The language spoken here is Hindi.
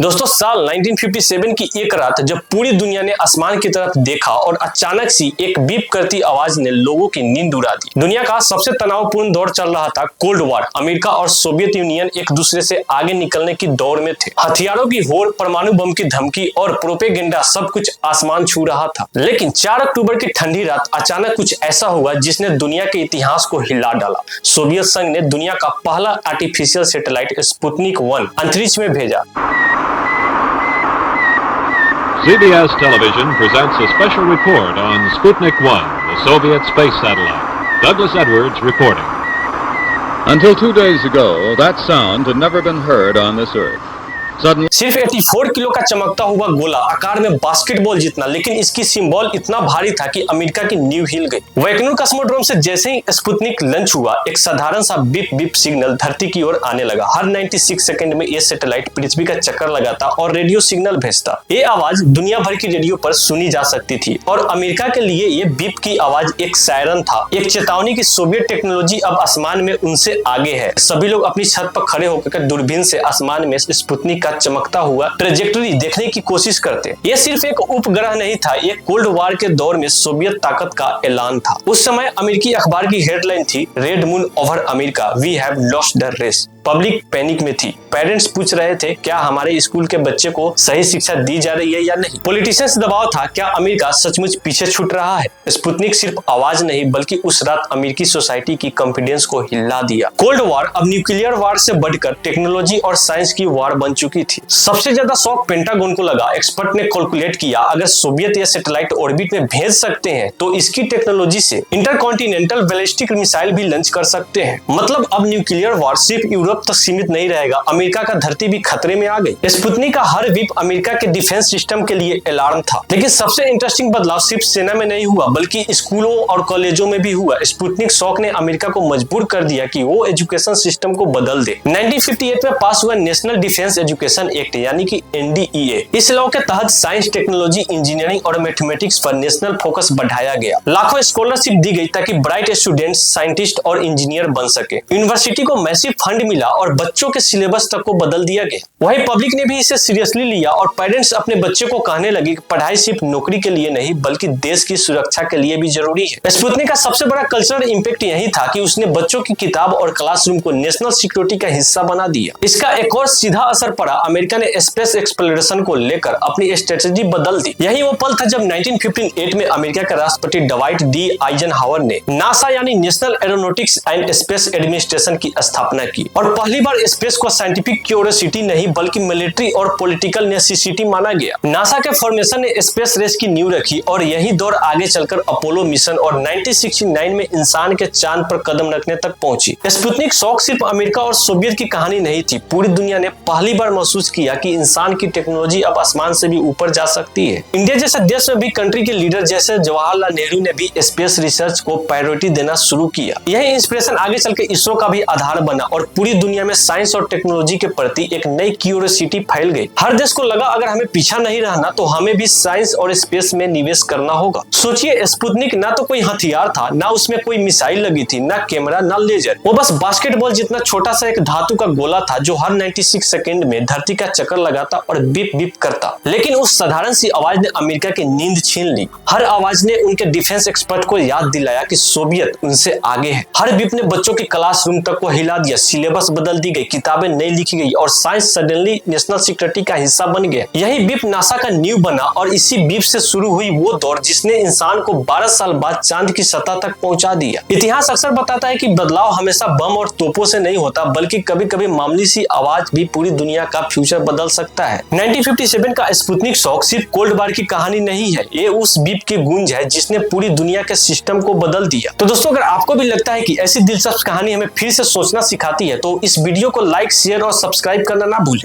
दोस्तों साल 1957 की एक रात जब पूरी दुनिया ने आसमान की तरफ देखा और अचानक सी एक बीप करती आवाज ने लोगों की नींद उड़ा दी। दुनिया का सबसे तनावपूर्ण दौर चल रहा था, कोल्ड वॉर। अमेरिका और सोवियत यूनियन एक दूसरे से आगे निकलने की दौड़ में थे। हथियारों की होड़, परमाणु बम की धमकी और प्रोपेगेंडा सब कुछ आसमान छू रहा था। लेकिन 4 अक्टूबर की ठंडी रात अचानक कुछ ऐसा हुआ जिसने दुनिया के इतिहास को हिला डाला। सोवियत संघ ने दुनिया का पहला आर्टिफिशियल सैटेलाइट स्पुतनिक 1 अंतरिक्ष में भेजा। CBS Television presents a special report on Sputnik 1, the Soviet space satellite. Douglas Edwards reporting. Until 2 days ago, that sound had never been heard on this earth. सिर्फ 84 किलो का चमकता हुआ गोला, आकार में बास्केटबॉल जितना, लेकिन इसकी सिंबल इतना भारी था कि अमेरिका की नींव हिल गई। वैक्यूम कॉस्मोड्रोम से जैसे ही स्पुतनिक लॉन्च हुआ, एक साधारण सा बिप बिप सिग्नल धरती की ओर आने लगा। हर 96 सेकंड में यह सैटेलाइट पृथ्वी का चक्कर लगाता और रेडियो सिग्नल भेजता। ये आवाज दुनिया भर की रेडियो पर सुनी जा सकती थी और अमेरिका के लिए ये बिप की आवाज एक सायरन था, एक चेतावनी की सोवियत टेक्नोलॉजी अब आसमान में उनसे आगे है। सभी लोग अपनी छत पर खड़े होकर दूरबीन से आसमान में स्पुतनिक का चमकता हुआ ट्रेजेक्टरी देखने की कोशिश करते। यह सिर्फ एक उपग्रह नहीं था, यह कोल्ड वॉर के दौर में सोवियत ताकत का ऐलान था। उस समय अमेरिकी अखबार की हेडलाइन थी, red moon over America, we have lost the race. Public panic में थी। पेरेंट्स पूछ रहे थे, क्या हमारे स्कूल के बच्चे को सही शिक्षा दी जा रही है या नहीं। पॉलिटिशियंस दबाव था, क्या अमेरिका सचमुच पीछे छूट रहा है। स्पुतनिक सिर्फ आवाज नहीं बल्कि उस रात अमेरिकी सोसाइटी की कॉन्फिडेंस को हिला दिया। कोल्ड वॉर अब न्यूक्लियर वॉर से बढ़कर टेक्नोलॉजी और साइंस की वॉर बन चुकी थी। सबसे ज्यादा शौक पेंटागन को लगा। एक्सपर्ट ने कैलकुलेट किया, अगर सोवियत या सैटेलाइट ऑर्बिट में भेज सकते हैं तो इसकी टेक्नोलॉजी से इंटरकॉन्टिनेंटल बैलिस्टिक मिसाइल भी लॉन्च कर सकते हैं। मतलब अब न्यूक्लियर वॉर सिर्फ यूरोप तक सीमित नहीं रहेगा, अमेरिका का धरती भी खतरे में आ गई। स्पुतनिक का हर बीप अमेरिका के डिफेंस सिस्टम के लिए अलार्म था। लेकिन सबसे इंटरेस्टिंग बदलाव सिर्फ सेना में नहीं हुआ बल्कि स्कूलों और कॉलेजों में भी हुआ। स्पुतनिक शौक ने अमेरिका को मजबूर कर दिया कि वो एजुकेशन सिस्टम को बदल दे। 1958 में पास हुआ नेशनल डिफेंस एजुकेशन एक्ट यानी कि NDEA। इस लॉ के तहत साइंस, टेक्नोलॉजी, इंजीनियरिंग और मैथमेटिक्स पर नेशनल फोकस बढ़ाया गया। लाखों स्कॉलरशिप दी गई ताकि ब्राइट स्टूडेंट्स साइंटिस्ट और इंजीनियर बन सके। यूनिवर्सिटी को मैसिव फंड मिला और बच्चों के सिलेबस तक को बदल दिया गया। वहीं पब्लिक ने भी इसे सीरियसली लिया और पेरेंट्स अपने बच्चे को कहने लगे कि पढ़ाई सिर्फ नौकरी के लिए नहीं बल्कि देश की सुरक्षा के लिए भी जरूरी है। स्पुतनिक का सबसे बड़ा कल्चरल इंपैक्ट यही था कि उसने बच्चों की किताब और क्लासरूम को नेशनल सिक्योरिटी का हिस्सा बना दिया। इसका एक और सीधा असर पड़ा, अमेरिका ने स्पेस एक्सप्लोरेशन को लेकर अपनी स्ट्रेटेजी बदल दी। यही वो पल था जब 1958 में अमेरिका के राष्ट्रपति डवाइट डी आइजनहावर ने नासा यानी national aeronautics and space administration की स्थापना की और पहली बार स्पेस को साइंटिफिक क्यूरियोसिटी नहीं बल्कि मिलिट्री और पॉलिटिकल नेसेसिटी माना गया। नासा के फॉर्मेशन ने स्पेस रेस की नींव रखी और यही दौर आगे चलकर अपोलो मिशन और 1969 में इंसान के चांद पर कदम रखने तक पहुंची। स्पुतनिक शौक सिर्फ अमेरिका और सोवियत की कहानी नहीं थी, पूरी दुनिया ने पहली बार महसूस किया कि इंसान की टेक्नोलॉजी अब आसमान से भी ऊपर जा सकती है। इंडिया जैसे देश में भी कंट्री के लीडर जैसे जवाहरलाल नेहरू ने भी स्पेस रिसर्च को प्रायोरिटी देना शुरू किया। यही इंस्पिरेशन आगे चल के इसरो का भी आधार बना और पूरी दुनिया में साइंस और टेक्नोलॉजी के प्रति एक नई क्यूरियोसिटी फैल गई। हर देश को लगा अगर हमें पीछा नहीं रहना तो हमें भी साइंस और स्पेस में निवेश करना होगा। सोचिए, स्पुतनिक ना तो कोई हथियार था, ना उसमें कोई मिसाइल लगी थी, ना कैमरा, ना लेजर। वो बस बास्केटबॉल जितना छोटा सा एक धातु का गोला था जो हर 96 सेकंड में धरती का चक्कर लगाता और बिप बिप करता। लेकिन उस साधारण सी आवाज ने अमेरिका की नींद छीन ली। हर आवाज ने उनके डिफेंस एक्सपर्ट को याद दिलाया कि सोवियत उनसे आगे है। हर बिप ने बच्चों की क्लासरूम तक को हिला दिया, सिलेबस बदल दी गई, किताबें नई लिखी गई और साइंस सडनली नेशनल सिक्योरिटी का हिस्सा बन गया। यही बीप नासा का नींव बना और इसी बीप से शुरू हुई वो दौर जिसने इंसान को 12 साल बाद चांद की सतह तक पहुंचा दिया। इतिहास अक्सर बताता है कि बदलाव हमेशा बम और तोपों से नहीं होता बल्कि कभी कभी मामूली सी आवाज भी पूरी दुनिया का फ्यूचर बदल सकता है। 1957 का स्पुतनिक शौक सिर्फ कोल्ड वॉर की कहानी नहीं है, ये उस बीप की गूंज है जिसने पूरी दुनिया के सिस्टम को बदल दिया। तो दोस्तों, अगर आपको भी लगता है कि ऐसी दिलचस्प कहानी हमें फिर से सोचना सिखाती है तो इस वीडियो को लाइक, शेयर और सब्सक्राइब करना ना भूलें।